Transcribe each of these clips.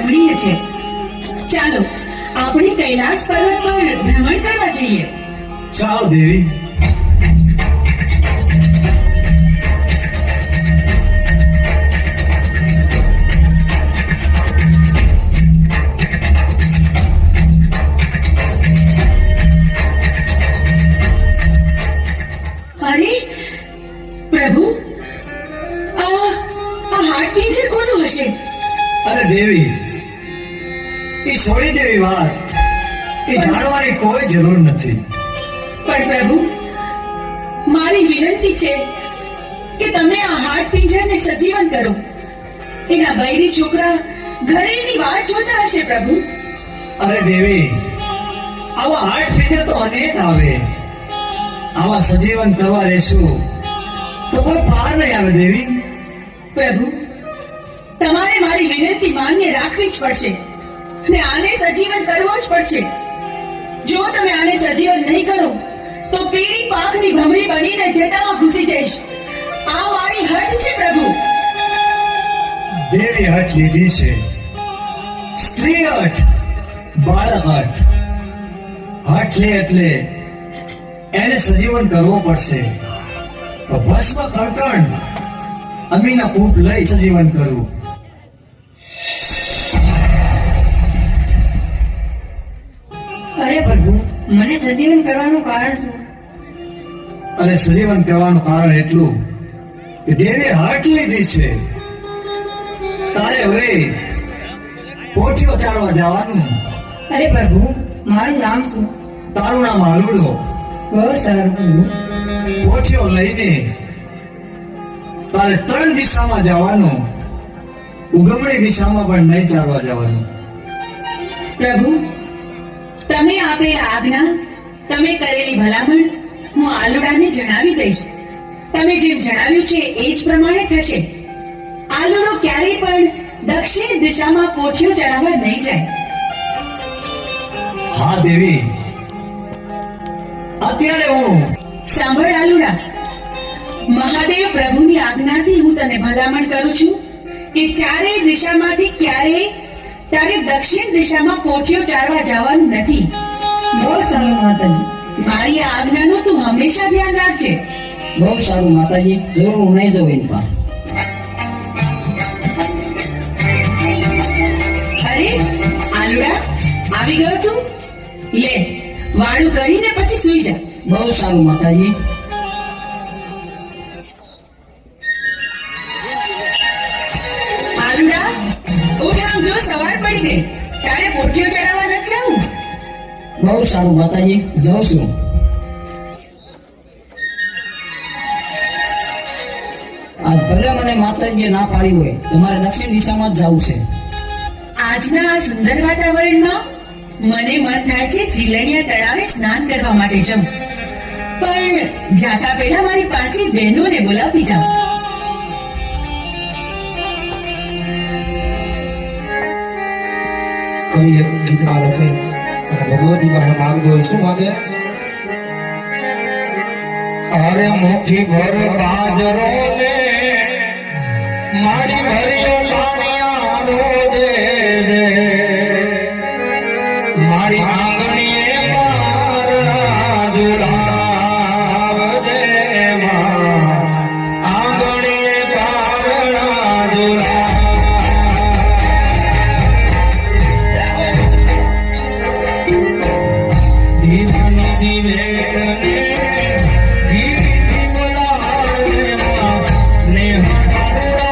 રમણીય છે. ચાલો આપણે કૈલાસ પર્વત પર ભ્રમણ કરવા જઈએ. ચાલો દેવી. અરે પ્રભુ, આ હાડ પિંજર કોનું હશે? અરે દેવી, એ છોડી દેવી વાત, એ જાણવાની કોઈ જરૂર નથી. પણ પ્રભુ, મારી વિનંતી છે કે તમે આ હાડ પિંજરને સજીવન કરો. એના બૈરી છોકરા ઘરે એની વાટ જોતા હશે પ્રભુ. અરે દેવી, આવા હાટ પિંજર તો અનેક આવે. આવા સજીવન કરવા રહેશું તો કોઈ પાર નહીં આવે દેવી. પ્રભુ, તમારે મારી વિનંતી માન્ય રાખવી જ પડશે અને આને સજીવન કરવો જ પડશે. જો તમે આને સજીવન નહીં કરો તો પીળી પાંખની ભમરી બનીને જટામાં ઘૂસી જઈશ. આ મારી હઠ છે પ્રભુ. દેવી હઠ લીધી છે, સ્ત્રી હઠ, બાળક હઠ. હઠ લે એટલે એને સજીવન કરવો પડશે. ભસ્મ કળકણ અમીના પૂટ લઈ સજીવન કરવું. અરે પ્રભુ, મને સજીવન કરવાનું કારણ શું? અને સજીવન કરવાનું કારણ એટલું કે દેવી હઠ લીધી છે. તારે હવે પોઠીઓ ચારવા જવાનું. અરે પ્રભુ, મારું નામ શું? તારું નામ હાલુડો. બહુ સારું પ્રભુ. પોઠીઓ લઈને તારે 3 દિશામાં જવાનું. ઉગમણી દિશામાં પણ નહીં ચાલવા જવાનું. પ્રભુ, તમે આપેલ આજ્ઞા, તમે કરેલી ભલામણ હું આલુડાને જણાવી દઈશ. તમે જેમ જણાવ્યું છે એ જ પ્રમાણે થશે. આલુડો ક્યારેય પણ દક્ષિણ દિશામાં પોઠીઓ ચડાવવા નહીં જાય. હા દેવી, અત્યારે હું સાંભળ આલુડા, મહાદેવ પ્રભુની આજ્ઞાથી હું તને ભલામણ કરું છું કે ચારેય દિશામાંથી ક્યારેય તારે દક્ષિણ દિશામાં પોઠીઓ ચારવા જવાનું નથી. બહુ સારું માતાજી. મારી આ આજ્ઞાનું તું હંમેશા ધ્યાન રાખજે. બહુ સારું માતાજી, જરૂર હું નહીં જઉં એની પાસે. અરે આલુડા, આવી ગયો તું? લે, વાળું કરીને પછી સૂઈ જા. બહુ સારું માતાજી. આલુડા, ઉઠ, આમ જો સવાર પડી ગઈ. તારે પોઠીઓ ચડાવવા નથી જવું. બહુ સારું માતાજી, જાઉં છું. આજ ભલે મને માતાજીએ ના પાડી હોય, તમારે દક્ષિણ દિશામાં જ જવું છે. આજના આ સુંદર વાતાવરણમાં મને મન થાય છે જીલણિયા તળાવે સ્નાન કરવા માટે જાઉં. પણ જાતા પહેલા મારી 5 બહેનોને બોલાવતી જાઉં. કવિ એક ગીતમાં લખે અને ભગવતી પાસે માગતો હોય. શું માગે? અરે મુઠ્ઠી ભર બાજરો ને મારી ભર્યો લાણિયા રોજે રે, મારી આંગણીએ મારા ઝુલાવજે માં, આંગણીએ પારણા ઝુલાવ. દીવાની દિવેટને ગીરી બોલાવે માં, નેહા મારા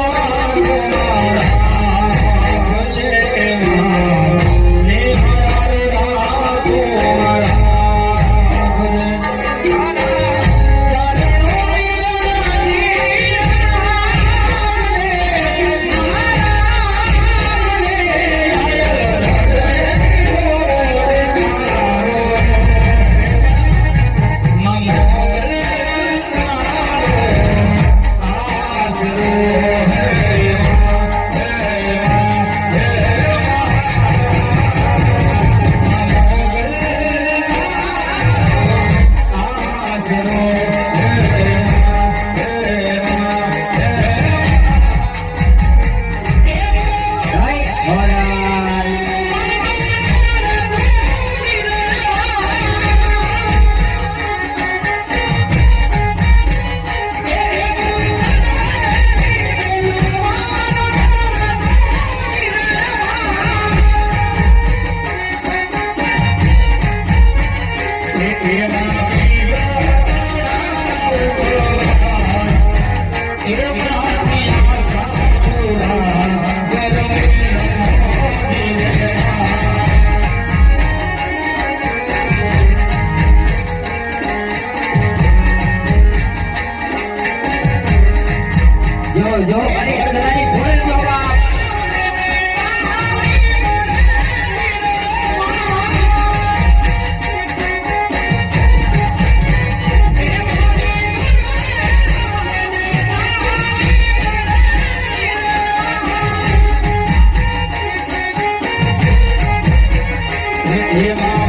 આ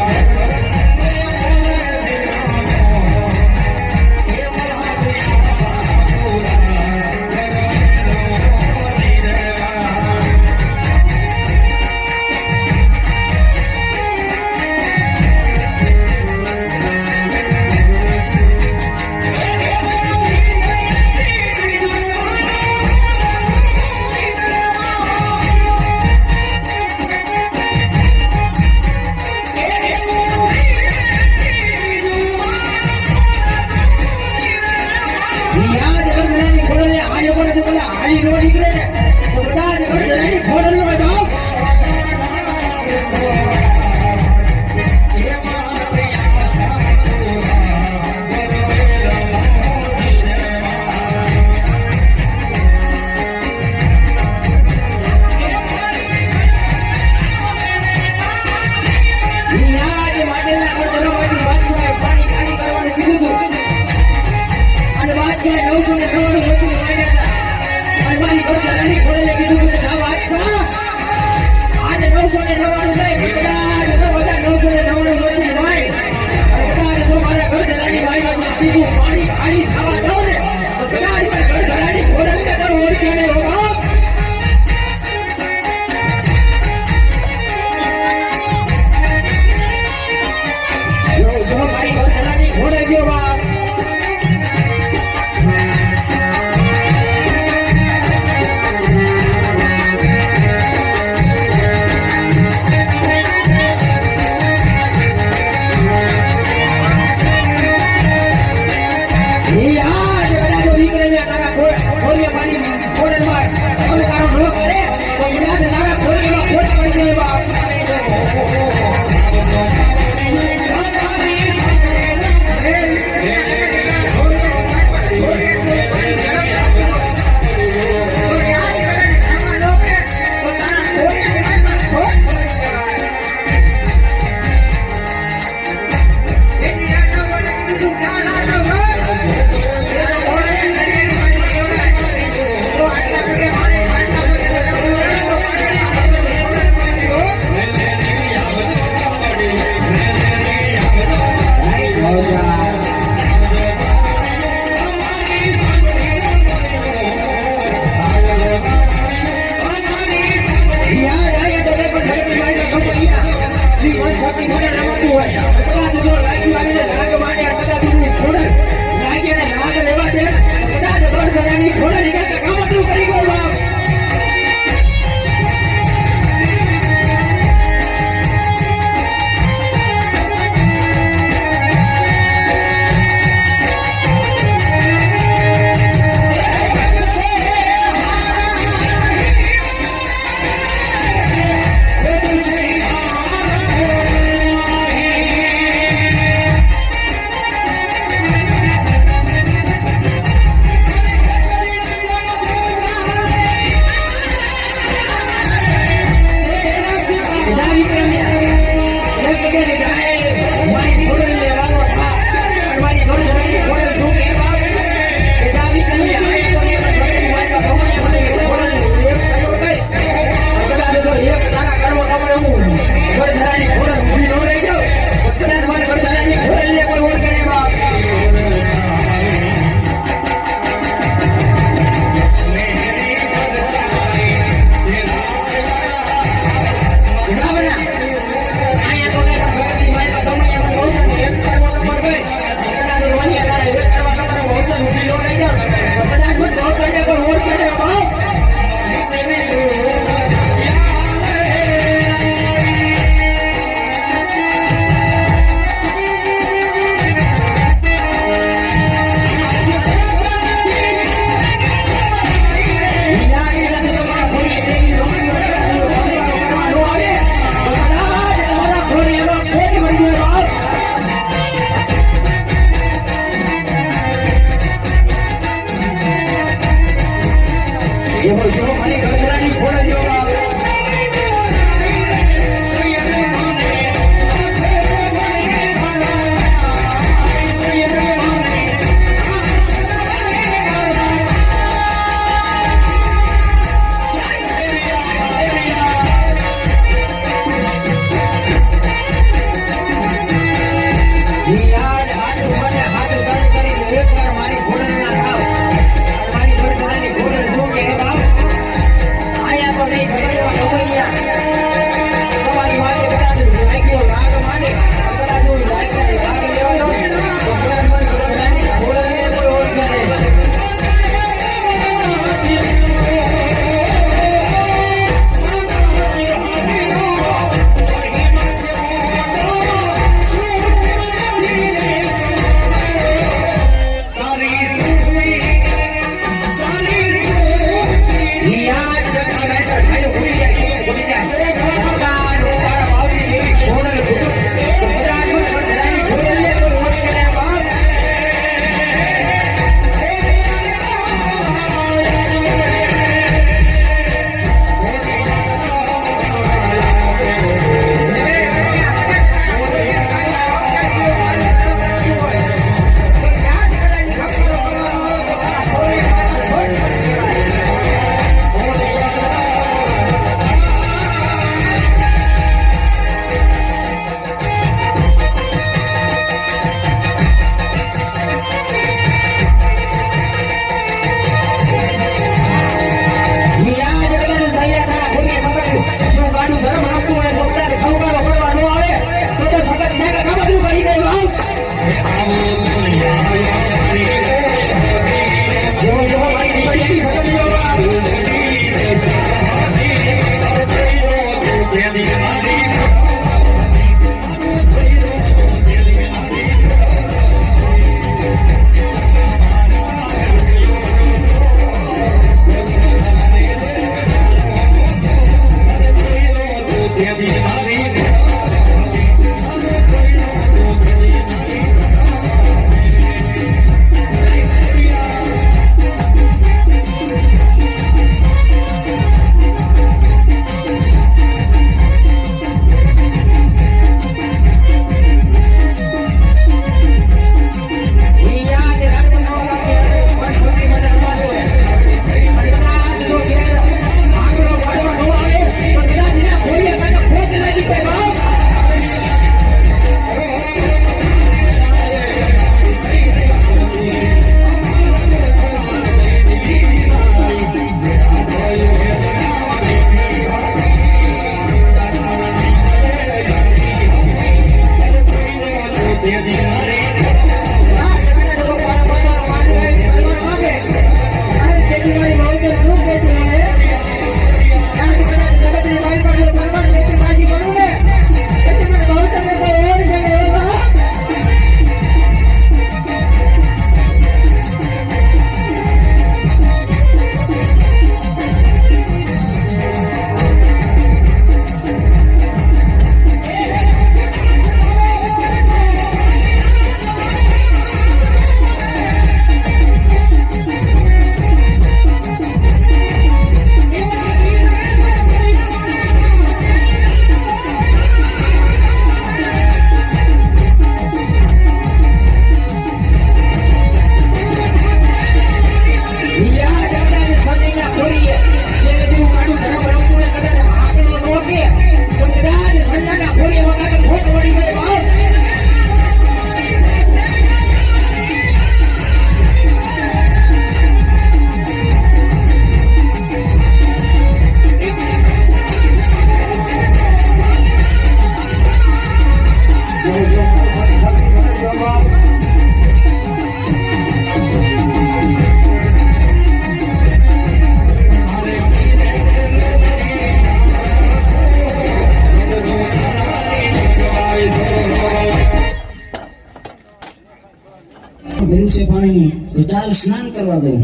ભર્યું છે પાણીનું, તો ચાલ સ્નાન કરવા દઉં.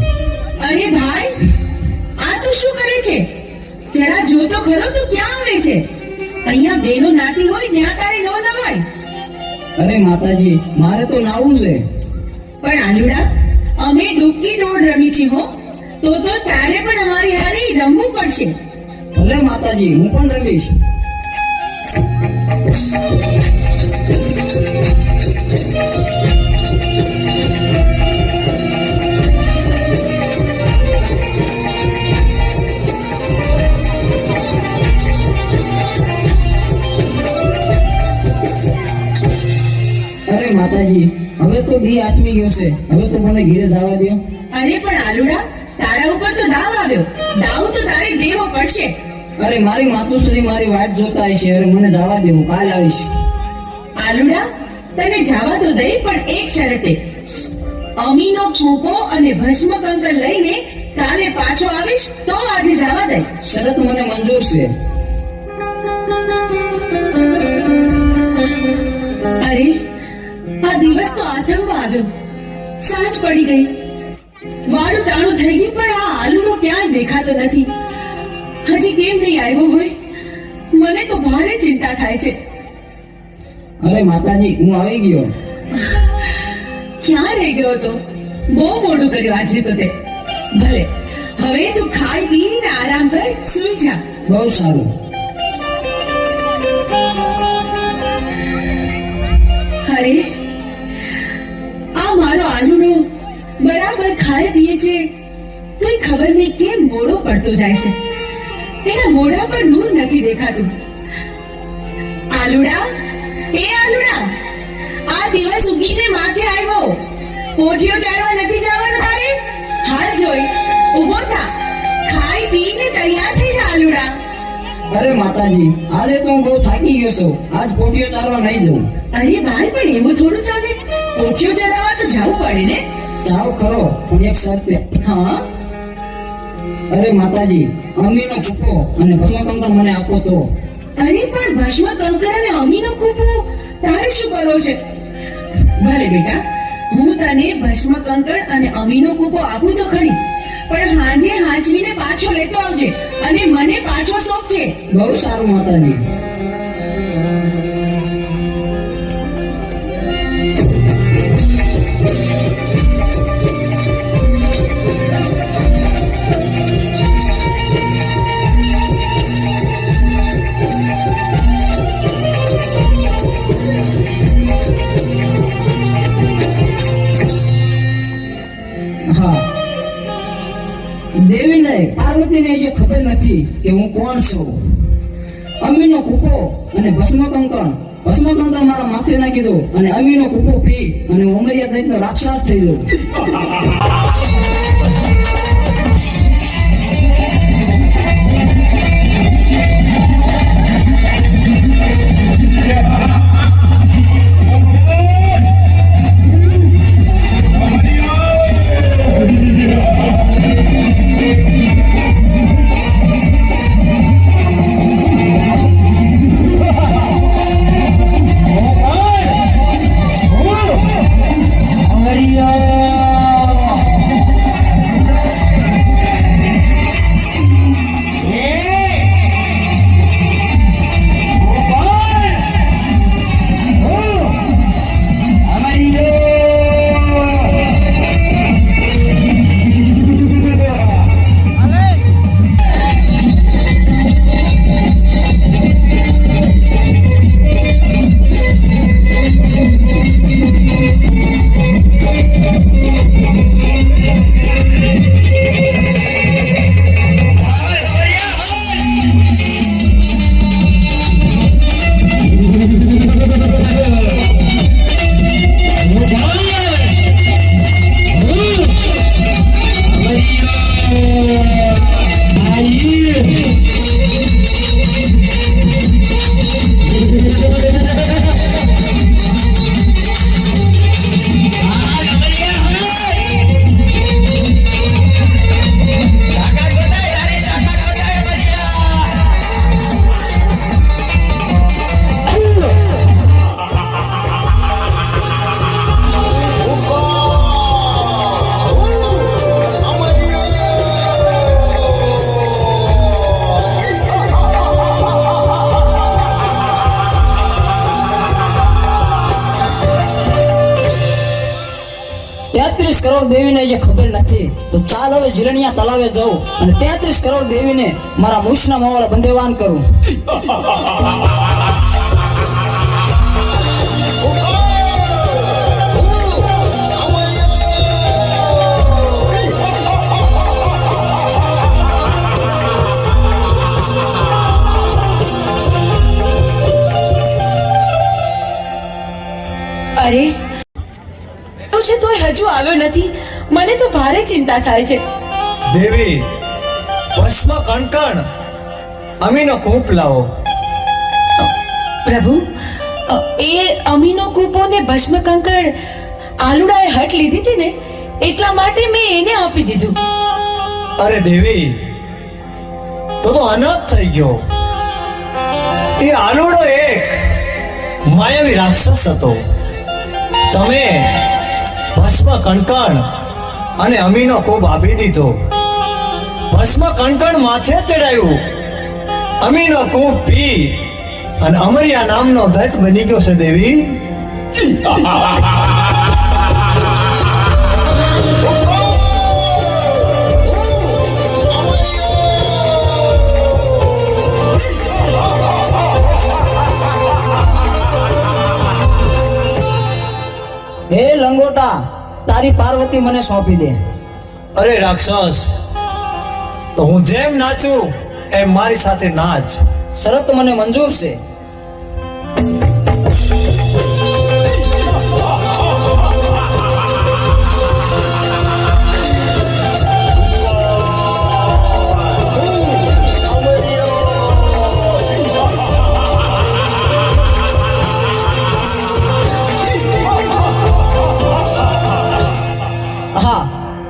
અરે ભાઈ, આ તો શું કરે છે? જરા જો તો ખરો, તું ક્યાં આવે છે? અહીંયા બેનો નાતી હોય ત્યાં તારે ન નવાય. અરે માતાજી, મારે તો નાવું છે. પણ આલુડા, અમે ડૂબકી દોડ રમી છે હો, તો તારે પણ અમારી હારે રમવું પડશે. ભલે માતાજી, હું પણ રમીશ. અરે માતાજી, હવે તો બી આચમી ગયો છે. હવે તો મને ઘેરે જવા દો. અરે પણ આલુડા, તારા ઉપર તો દાવ આવ્યો. દાવ તો તારે દેવો પડશે. અરે મારી માતુશ્રી મારી વાટ જોતા હશે. અરે મને જવા દે, હું કાલ આવીશ. આલુડા, તને જવા તો દઈ, પણ એક શરતે. અમીનો ફૂંકો અને ભસ્મ કંકર લઈને કાલે પાછો આવીશ તો આજે જવા દે. શરત મને મંજૂર છે. અરે, આ દિવસ તો આથમવા આવ્યો. સાંજ પડી ગઈ, વાળું ટાણું થઈ ગયું, પણ આ આલુડો ક્યાંય દેખાતો નથી. હજી કેમ નહીં આવ્યો હોય? મને તો ભારે ચિંતા થાય છે. અરે માતાજી, હું આવી ગયો. ક્યાં રહી ગયો તો? બહુ મોડું કર્યું આજે તો તે. ભલે, હવે તું ખાઈ પીને આરામ કર, સૂઈ જા. બહુ સારું. અરે, આ મારો આલુડો બરાબર ખાય પીએ છે, તોય ખબર નહીં કેમ મોડો પડતો જાય છે. એના મોઢા પર નૂર નથી દેખાતું. આલુડા, એ આલુડા, આ દિવસ ઉગીને માથે આવ્યો. પોઠીઓ ચાલવા નથી જવાનું તારે? હાલ જોઈ, ઊભો થા, ખાઈ પીને તૈયાર થઈ જા આલુડા. અરે માતાજી, આજે તો હું બહુ થાકી ગયો છું. આજ પોટીઓ ચાલવા નહીં જઉં. અરે ભાઈ, પણ એવું થોડું ચાલે. પોઠીઓ ચલાવવા તો જવું પડે ને. જાઓ ખરો, પણ એક શરતે. હા, અરે માતાજી, અમીનો ફૂફો અને ભસ્મકંકર મને આપો તો. અરે પણ ભસ્મ કંકણ અને અમીનો કૂપો તારે શું કરવો છે? ભલે બેટા, હું તને ભસ્મ કંકણ અને અમીનો કૂપો આપું તો ખરી, પણ હાંજે હાંચવીને પાછો લેતો આવજે અને મને પાછો સોંપજે. બહુ સારું માતાજી. હા, દેવીને પાર્વતીને જે ખબર નથી કે હું કોણ છું. અમીનો કૂપો અને ભસ્મ કંકણ મારા માથે નાખી દો અને અમીનો કૂપો પી અને ઉમરિયા દૈત્યનો રાક્ષસ થઈ જાઉં. કરોડ દેવીને જે ખબર નથી તો ચાલ હવે જીરણિયા તલાવે જાઉં અને 33 કરોડ દેવીને મારા મૂછના માવળા બંધેવાન કરું. અરે છે તોય હજુ આવ્યો નથી. મને તો ભારે ચિંતા થાય છે. દેવી, ભસ્મ કંકણ અમીનો કૂપ લાવો. પ્રભુ, એ અમીનો કૂપો ને ભસ્મ કંકણ આલુડાએ હટ લીધી હતી ને, એટલા માટે મેં એને આપી દીધું. અરે દેવી, તો અનાથ થઈ ગયો. એ આલુડો એક માયાવી રાક્ષસ હતો. તમે ભસ્મ કંકણ અને અમીનો કૂપ આપી દીધો. ભસ્મ કંકણ માથે ચડાયું, અમીનો કૂપ પી અને અમરિયા નામનો દૈત બની ગયો છે. દેવી, હે લંગોટા, તારી પાર્વતી મને સોંપી દે. અરે રાક્ષસ, તો હું જેમ નાચું એમ મારી સાથે નાચ. શરત મને મંજૂર છે.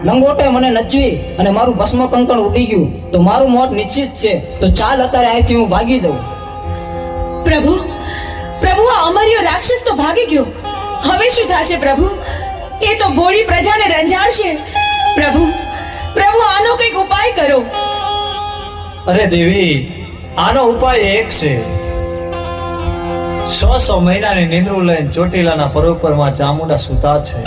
લંગોટે મને નચવી અને મારું ભસ્મ કંકણ ઉડી ગયું તો મારું મોત નિશ્ચિત છે. તો ચાલ અત્યારે અહીંથી હું ભાગી જાઉં. પ્રભુ પ્રભુ આ અમર્યો રાક્ષસ તો ભાગી ગયો. હવે શું થશે પ્રભુ? એ તો ભોળી પ્રજાને રંજાડશે. પ્રભુ પ્રભુ આનો કંઈક ઉપાય કરો. અરે દેવી, આનો ઉપાય એક છે. 100 મહિનાની નિંદ્રું લઈને ચોટીલાના પરોપરમાં ચામુંડા સૂતા છે.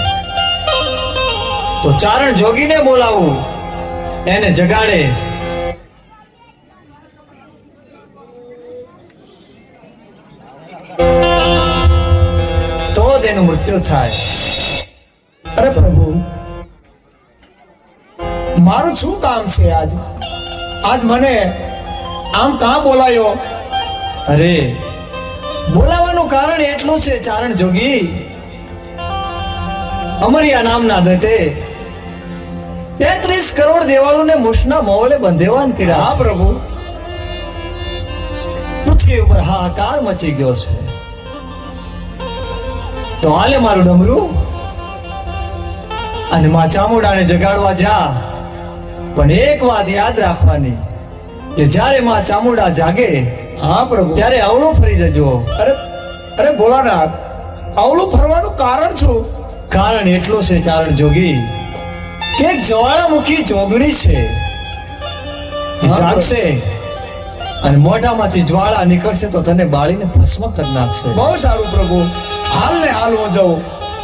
તો ચારણ જોગીને બોલાવું, એને જગાડે. તો જ એનું મૃત્યુ થાય. અરે પ્રભુ, મારું શું કામ છે આજ મને આમ કાં બોલાયો? અરે બોલાવાનું કારણ એટલું છે ચારણ જોગી, અમરિયા નામના દત્તે 33 કરોડ દેવાળુને મુશના મોવલે બંધેવાન કર્યા હા છે. પ્રભુ. પૃથ્વી ઉપર હાહાકાર મચી ગયો છે. તો હાલે મારું ડમરું અને માં ચામુંડાને જગાડવા જા. પણ એક વાત યાદ રાખવાની કે જ્યારે માં ચામુંડા જાગે હા પ્રભુ. ત્યારે અવળું ફરી જજો. અરે ભોળાનાથ, આવડું ફરવાનું કારણ શું? કારણ એટલું છે ચારણ જોગી કે એક જ્વાળામુખી જોગણી છે. એ જાગશે અને મોઢામાંથી જ્વાળા નીકળશે તો તને બાળીને ભસ્મ કરી નાખશે. બહુ સારું પ્રભુ. હાલ ને હાલ હું જાઉં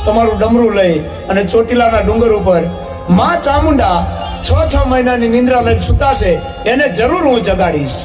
તમારું ડમરું લઈ અને ચોટીલાના ડુંગર ઉપર માં ચામુંડા 6 મહિનાની નિંદ્રા લઈને સુતાશે, એને જરૂર હું જગાડીશ.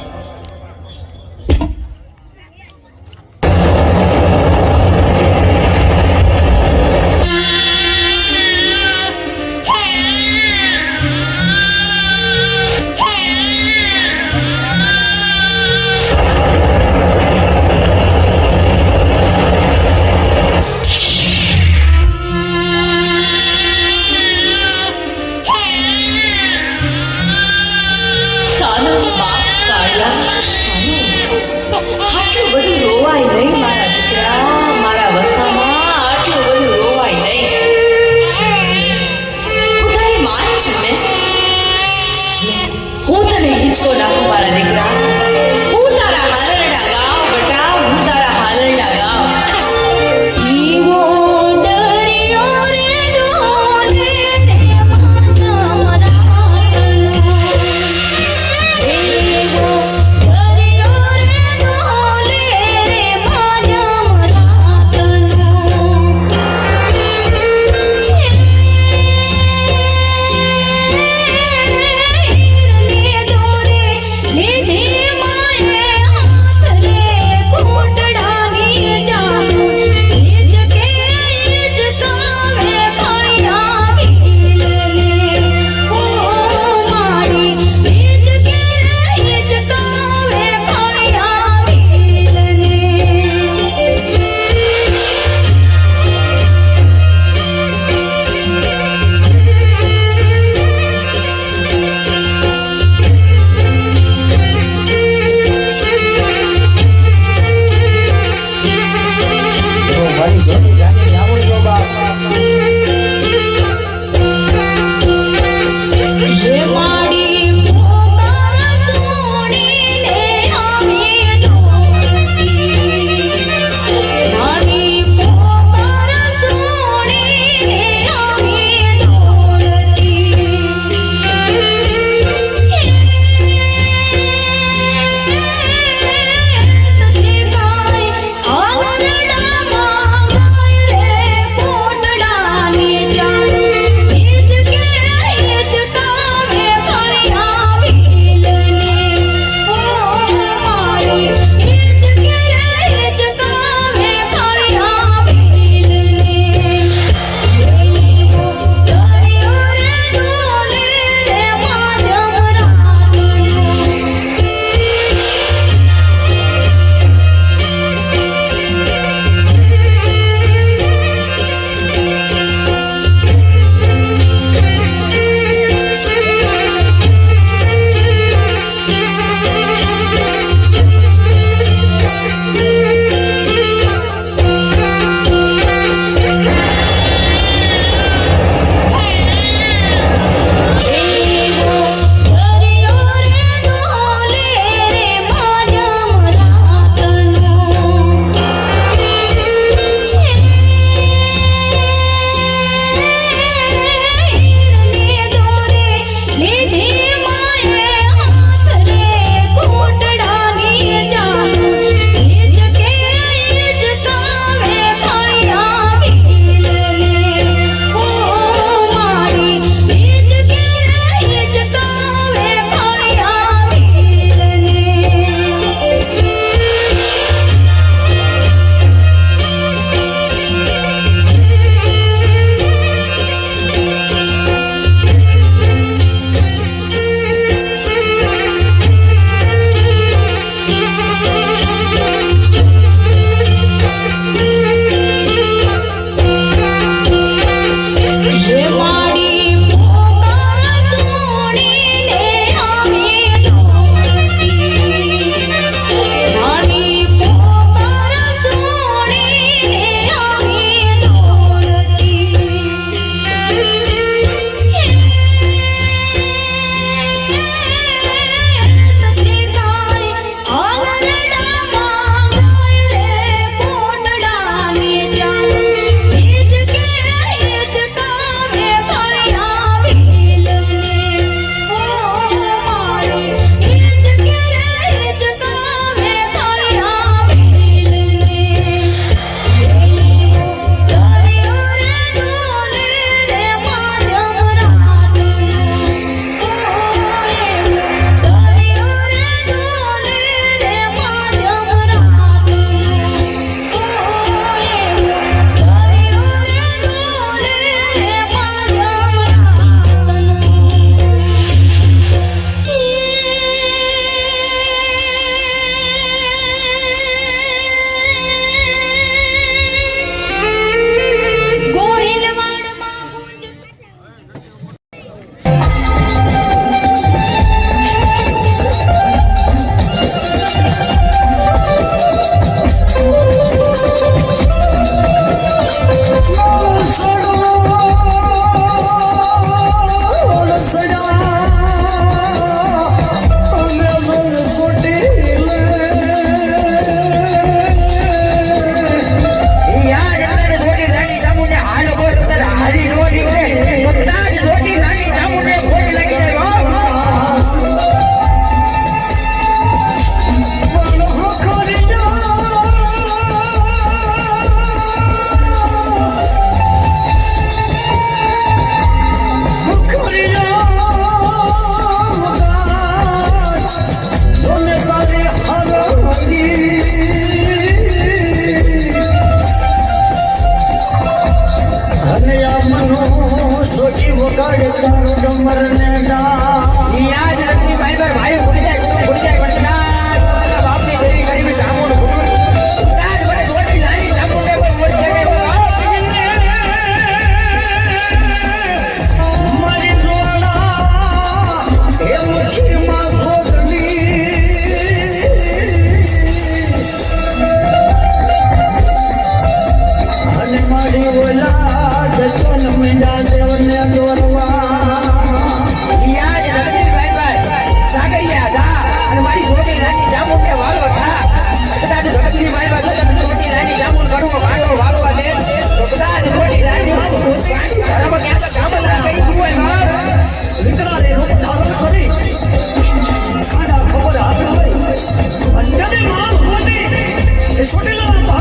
કાના બાપ કાળિયા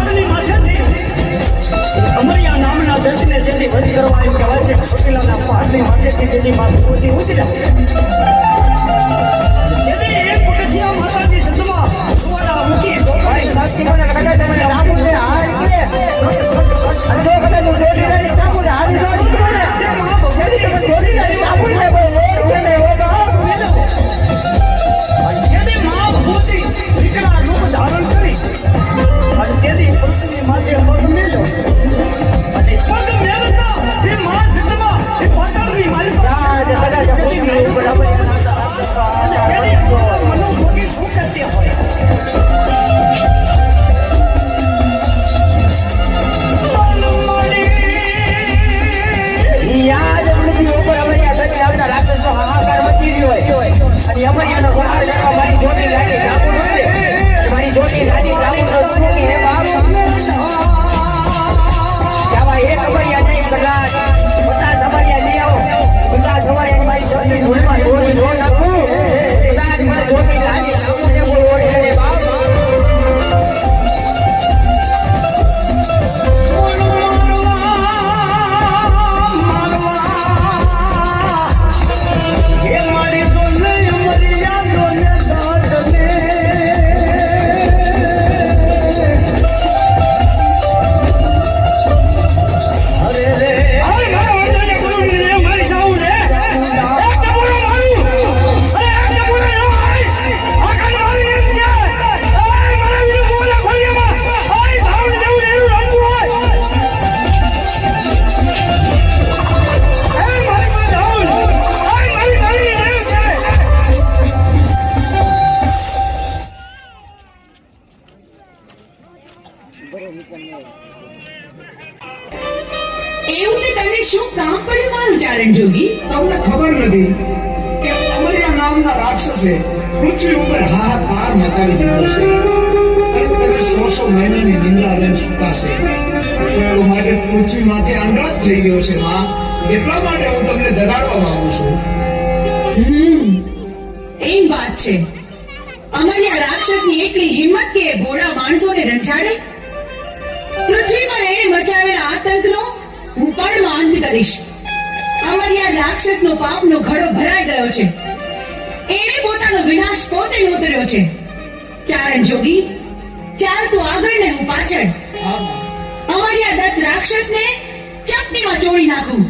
પહાડની માથેથી અમરિયા નામના દર્શને જેથી વધ કરવા આવ્યું કહેવાય છે. ચોટીલાના પહાડની માથેથી જેથી માં ભગવતી ઉતર્યા જેથી એક પગથિયા માતાજી સદમાં સુવાના મૂકી ભાઈ સાચી મને કદાચ તમને રાખું છે હાર કે જો કદાચ હું જોડી રહી રાખું ને હારી જોડી ને જેથી તમે જોડી રહી રાખું ને જેથી માં ભગવતી દીકરા રૂપ ધારણ કરી અને તેથી પૃથ્વીની માથે પગ મેલ્યો અને પગ મેલતા એ માં સદમાં એ પાટણની માલિકા મનોભોગી શું કરતી હોય યાદ પૃથ્વી ઉપર અમરિયા થકી આવતા રાક્ષસનો હાહાકાર મચી રહ્યો હોય અને અમરિયાનો સંહાર કરવા મારી જોડી લાગી જાવું નથી મારી જોડી લાગી જાવું નથી હે બાપ આવા એક અમરિયા નહીં કદાચ 50 અમરિયા લઈ આવો 50 અમરિયા મારી જોડી ધૂળમાં ધોળી નો નાખું કદાચ મને જોડી લાગી જાવું ને કોઈ ઓળખે રે બાપ એવું તે તને શું કામ પડ્યું મારું ચારણ જોગી? તમને ખબર નથી કે અમરિયા નામના રાક્ષસે પૃથ્વી ઉપર હાહાકાર મચાવી દીધો છે અને તમે 100 મહિનાની નિંદ્રા લઈને સુકાશે તો માટે પૃથ્વી માથે અંડત થઈ ગયો છે માં એટલા માટે હું તમને જગાડવા માંગુ છું. એમ વાત છે. અમરિયા રાક્ષસની એટલી હિંમત કે ભોળા માણસોને રંજાડે? પૃથ્વી પર એ મચાવેલા આતંકનો હું પણ અંત કરીશ. અમરિયા રાક્ષસનો પાપનો ઘડો ભરાઈ ગયો છે. એને પોતાનો વિનાશ પોતે નોતર્યો છે. ચારણ જોગી, ચાલ તું આગળ ને હું પાછળ. અમરિયા દત્ત રાક્ષસને ચપટીમાં ચોળી નાખું.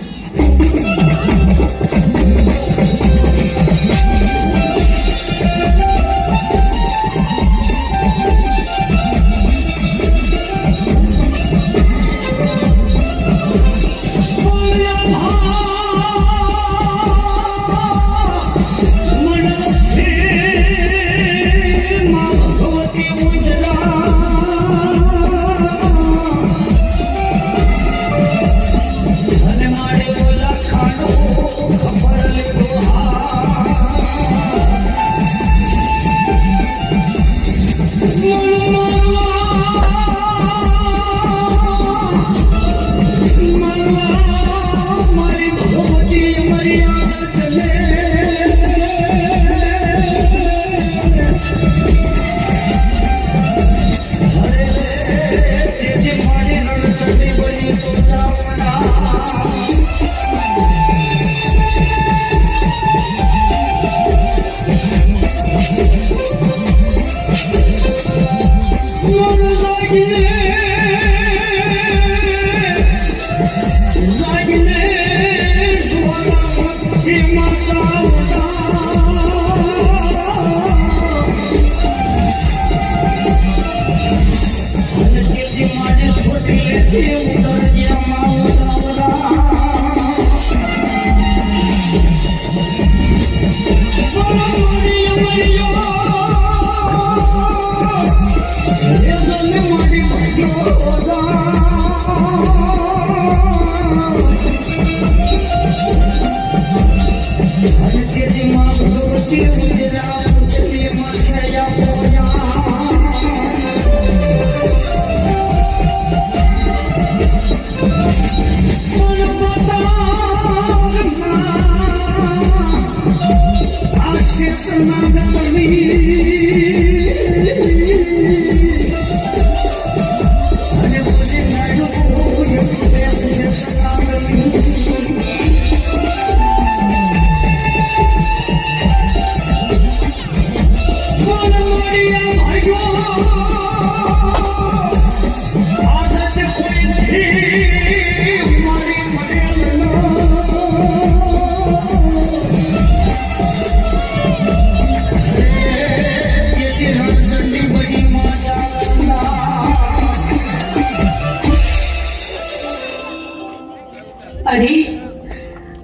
અરે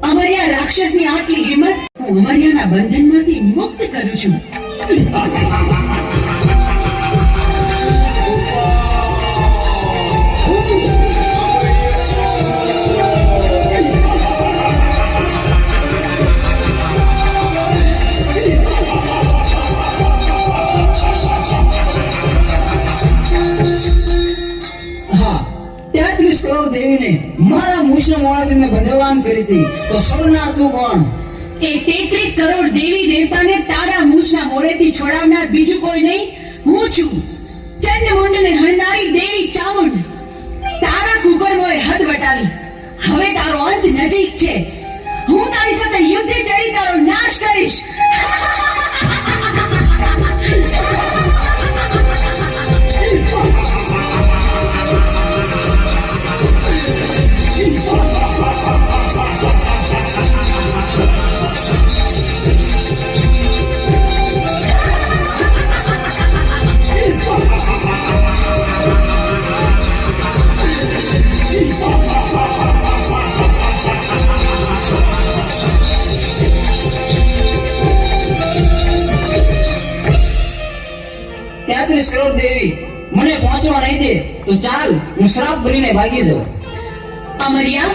અમર્યા રાક્ષસની આટલી હિંમત હું અમર્યાના બંધનમાંથી મુક્ત કરું છું. હા, 33 કરોડ દેવીને મારા મુશ્ન મોડાથી મેં બંધવાન કરી હતી, તો છોડનાર તું કોણ? એ 33 કરોડ દેવી દેવતાને તારા મૂછના મોડેથી છોડાવનાર બીજું કોઈ નહીં, હું છું. ચંડમુંડને હણનારી દેવી ચામુંડ. તારા કુકર્મોએ હદ વટાવી. હવે તારો અંત નજીક છે. હું તારી સાથે યુદ્ધે ચડી તારો નાશ કરીશ. કરોડ દેવી મને પહોંચવા નહીં દે તો ચાલ હું શ્રાપ ભરીને ભાગી જાઉં. અમર્યા,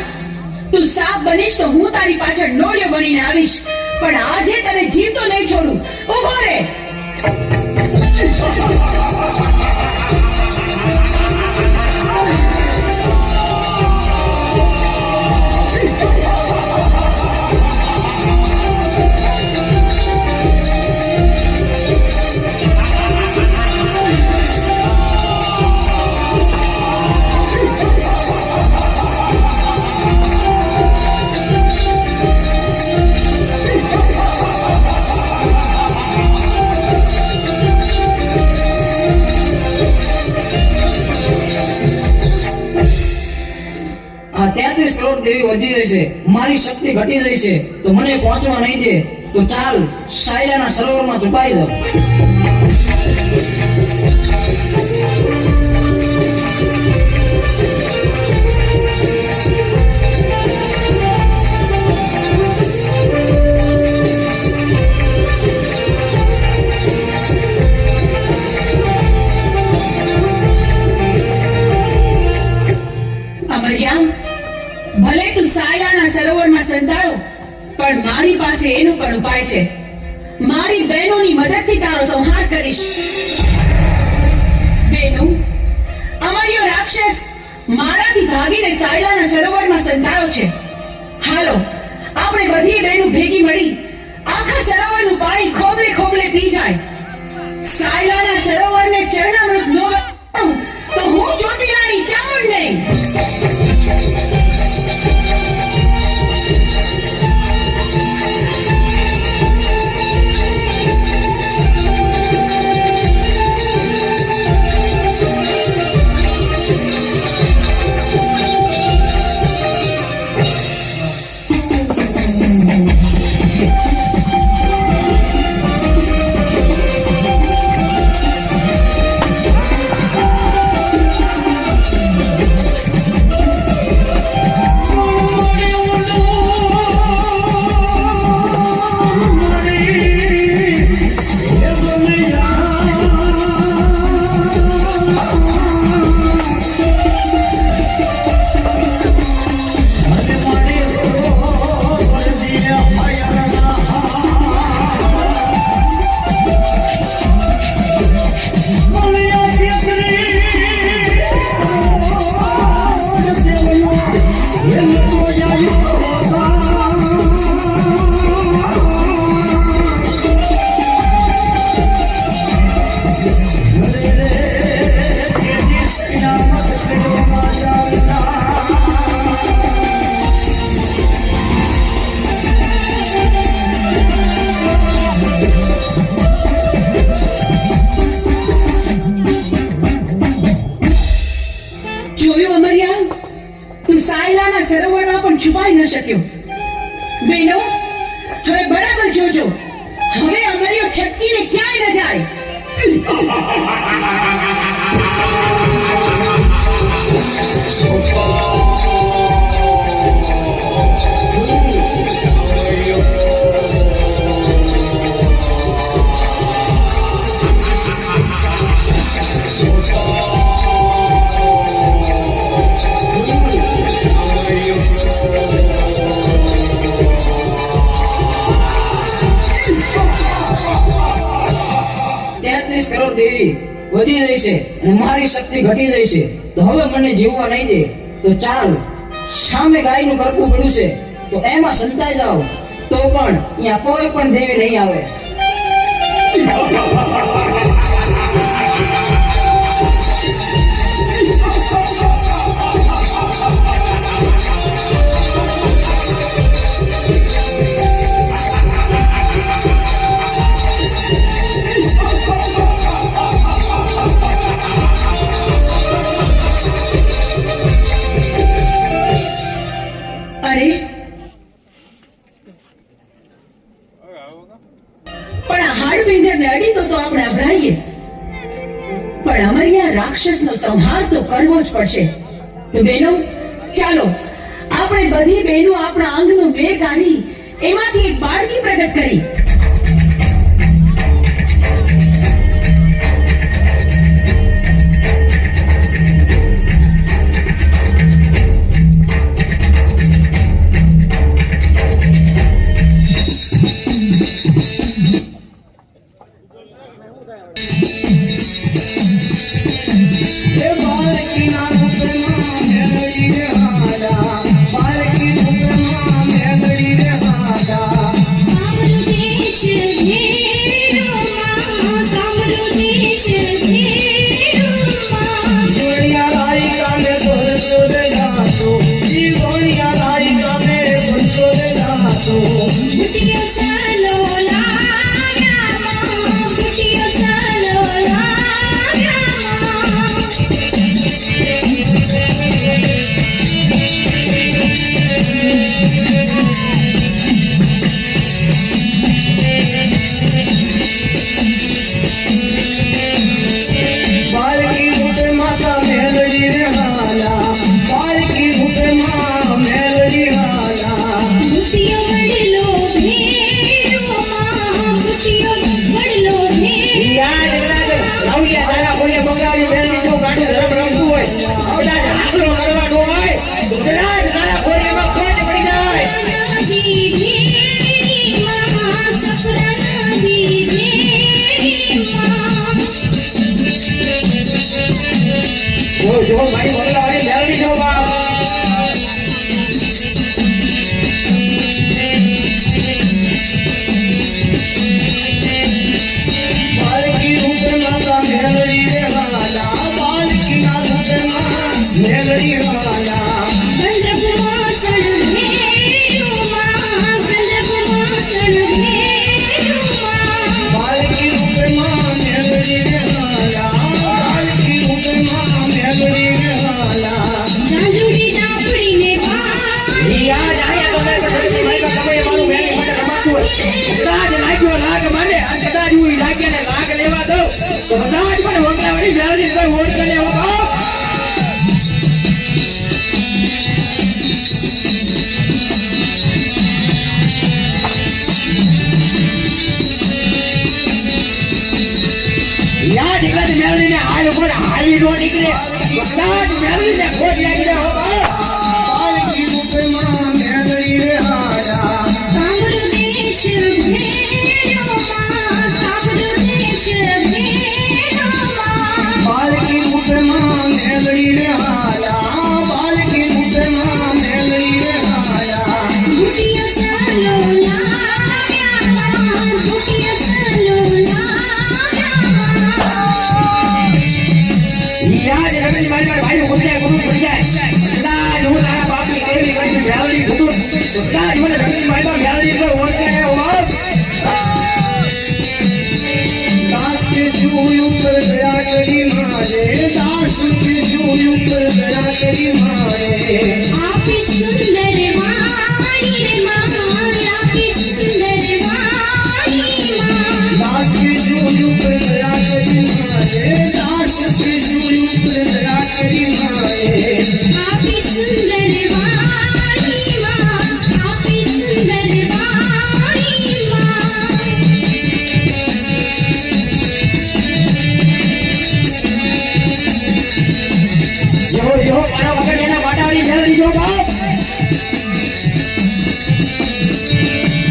તું સાપ બનીશ તો હું તારી પાછળ નોળિયો બનીને આવીશ, પણ આજે તને જીવતો નહીં છોડું. ઉભો રે. આ 33 કરોડ દેવી વધી રહી છે, મારી શક્તિ ઘટી રહી છે, તો મને પહોંચવા નહીં દે તો ચાલ શાયરાના સરોવરમાં છુપાઈ જાઉં. અમર્યા, ભલે તું સાયલાના સરોવરમાં સંતાયો, પણ મારી પાસે એનો પણ ઉપાય છે. મારી બહેનોની મદદથી તારો સંહાર કરીશ. બહેનો, અમર્યો રાક્ષસ મારાથી ભાગીને સાયલાના સરોવરમાં સંતાયો છે. હાલો, આપણે બધી બહેનો ભેગી મળી આખા સરોવરનું પાણી ખોબલે ખોબલે પી જાય. સાયલાના સરોવરને ચરણામૃત ન બનાવું તો હું ચોટીલાની ચામુંડ નહીં. સરોવરમાં પણ છુપાઈ ન શક્યો. બહેનો, હવે બરાબર જોજો, હવે અમર્યો છટકીને ક્યાંય ન જાય. દેવી વધી રહી છે અને મારી શક્તિ ઘટી રહી છે. તો હવે મને જીવવા નહીં દે તો ચાલ, સામે ગાયનું કરકું પડ્યું છે તો એમાં સંતાઈ જાઓ, તો પણ અહીંયા કોઈ પણ દેવી નહીં આવે. અરે પણ આ હાડ પિંજરને અડી તો આપણે અભરાઈએ, પણ અમારી આ રાક્ષસનો સંહાર તો કરવો જ પડશે. તો બહેનો, ચાલો આપણે બધી બહેનો આપણા અંગનું મેળ કાઢી એમાંથી એક બાળકી પ્રગટ કરી.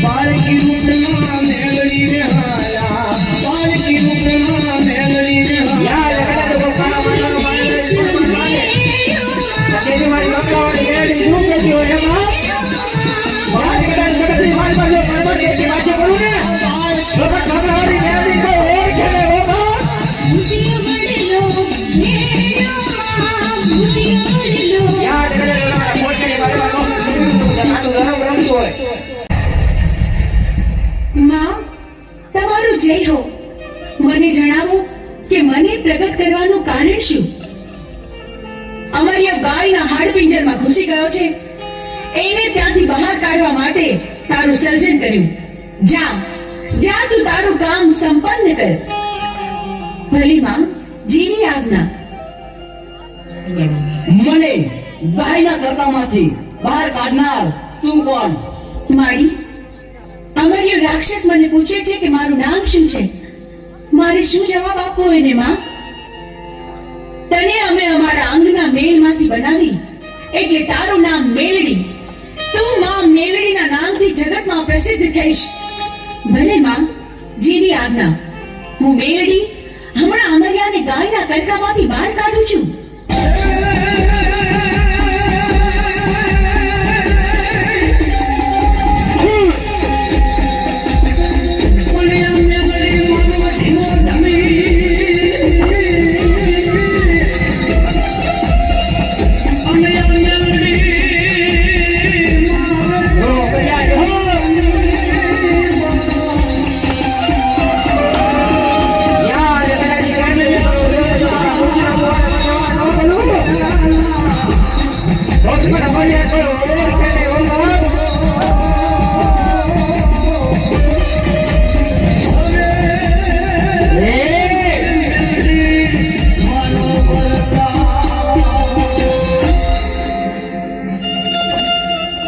बाल की रूप में मेलड़ी रे हाया, बाल की रूप में मेलड़ी જય હો, મને જણાવો કે મને પ્રગટ કરવાનું કારણ શું? અમર્ય ગાયના હાડપિંજરમાં ઘૂસી ગયો છે, એને ત્યાંથી બહાર કાઢવા માટે તારું સર્જન કર્યું. જા જા, તું તારું કામ સંપન્ન કર. ભલી માં, જીવી આજ્ઞા. મને ગાયના કરતામાંથી બહાર કાઢનાર તું કોણ? માડી, અમર્ય રાક્ષસ મને પૂછે છે કે મારું નામ શું છે. મારે શું જવાબ આપવો એને માં? તને અમે અમારા અંગના મેલમાંથી બનાવી, એટલે તારું નામ મેલડી. તું માં મેલડીના નામથી જગતમાં પ્રસિદ્ધ થઈશ. ભલે માં, જીવી આજ્ઞા. હું મેલડી હમણાં અમર્યાને ગાયના કરકામાંથી બહાર કાઢું છું.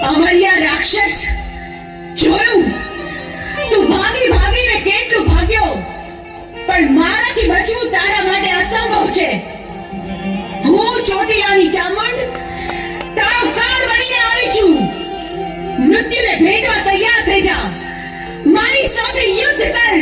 અમર્યા રાક્ષસ, જોયું તું ભાગી ભાગીને કેટલું ભાગ્યો, પણ મારાથી બચવું તારા માટે અસંભવ છે. હું ચોટીલાની ચામુંડ તારો કાળ બનીને આવી છું. મૃત્યુને ભેટવા તૈયાર થઈ જા. મારી સાથે યુદ્ધ કર.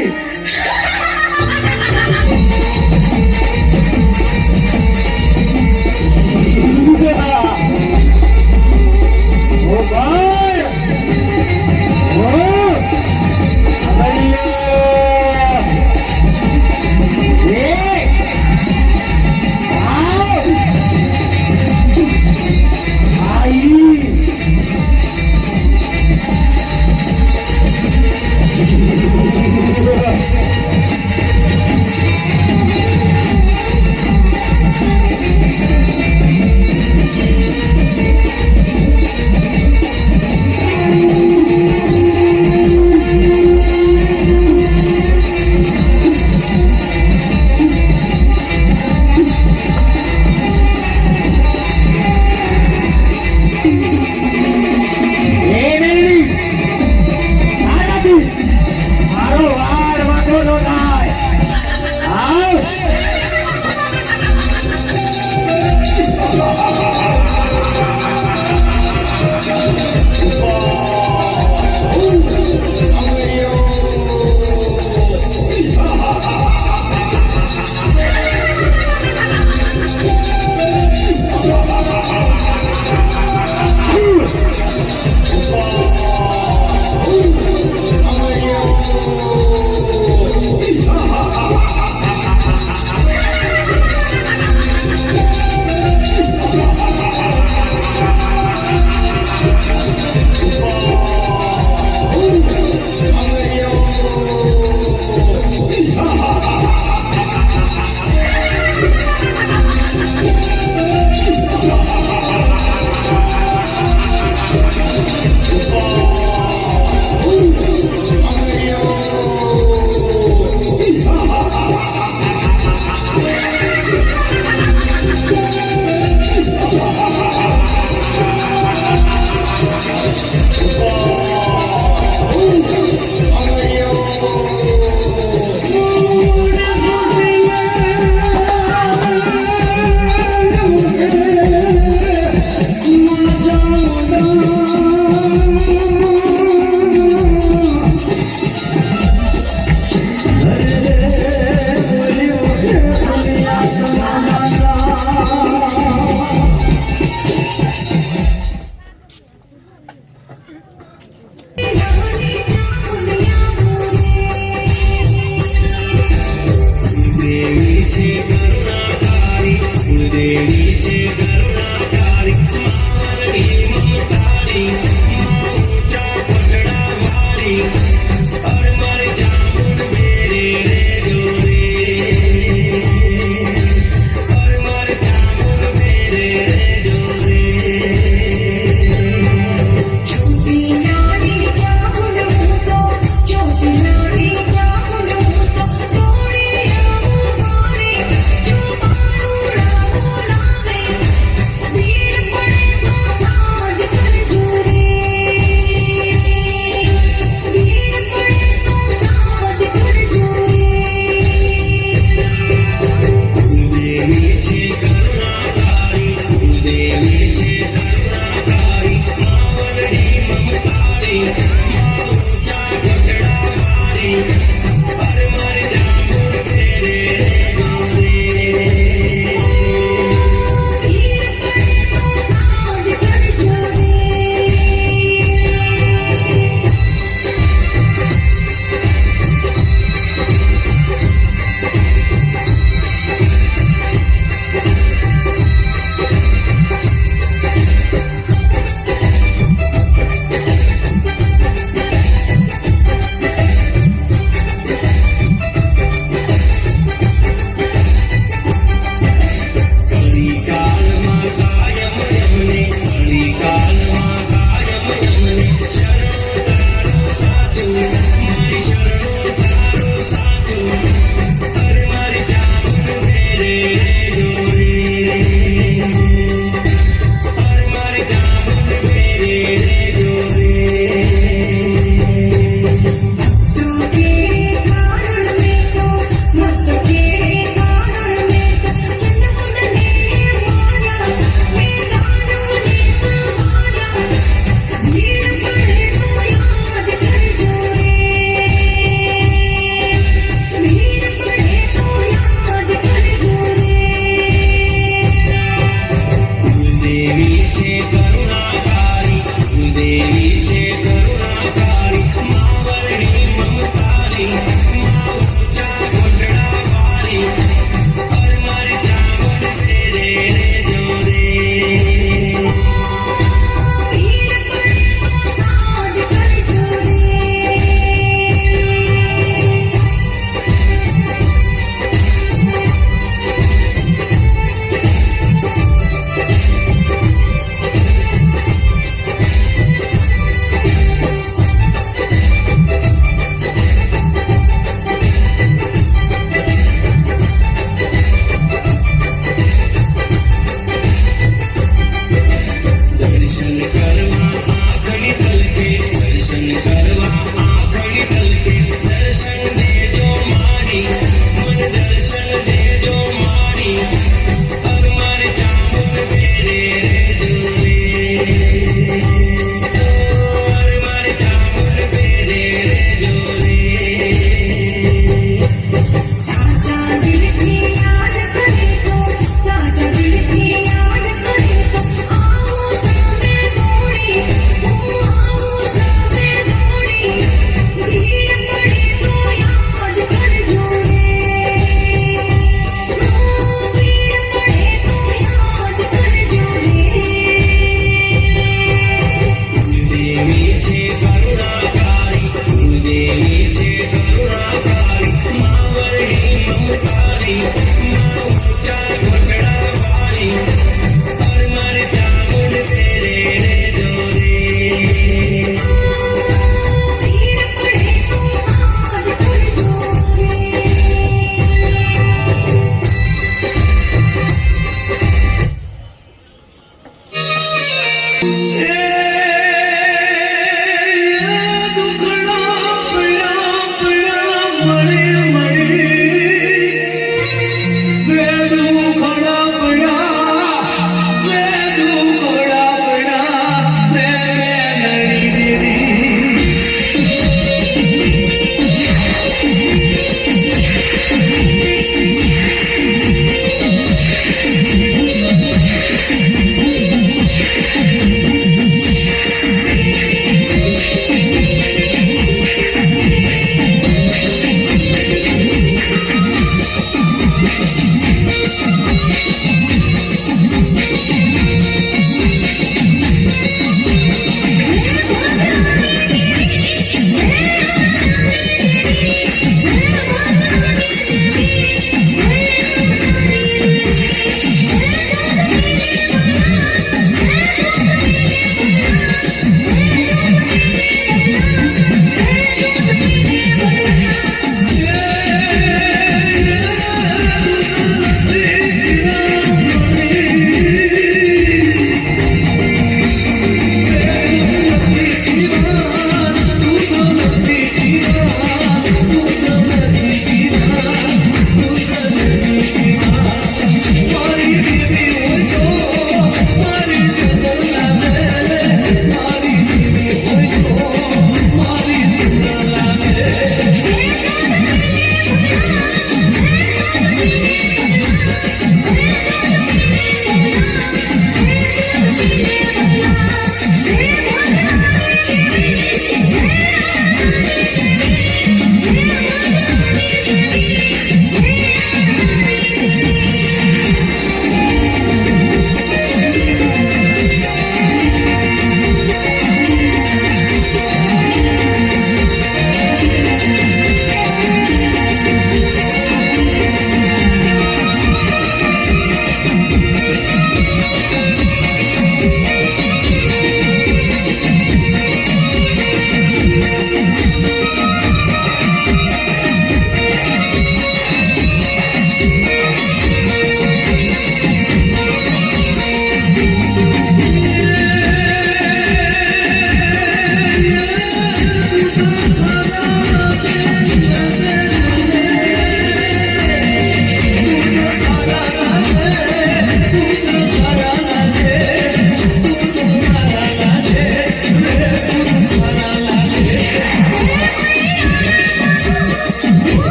એ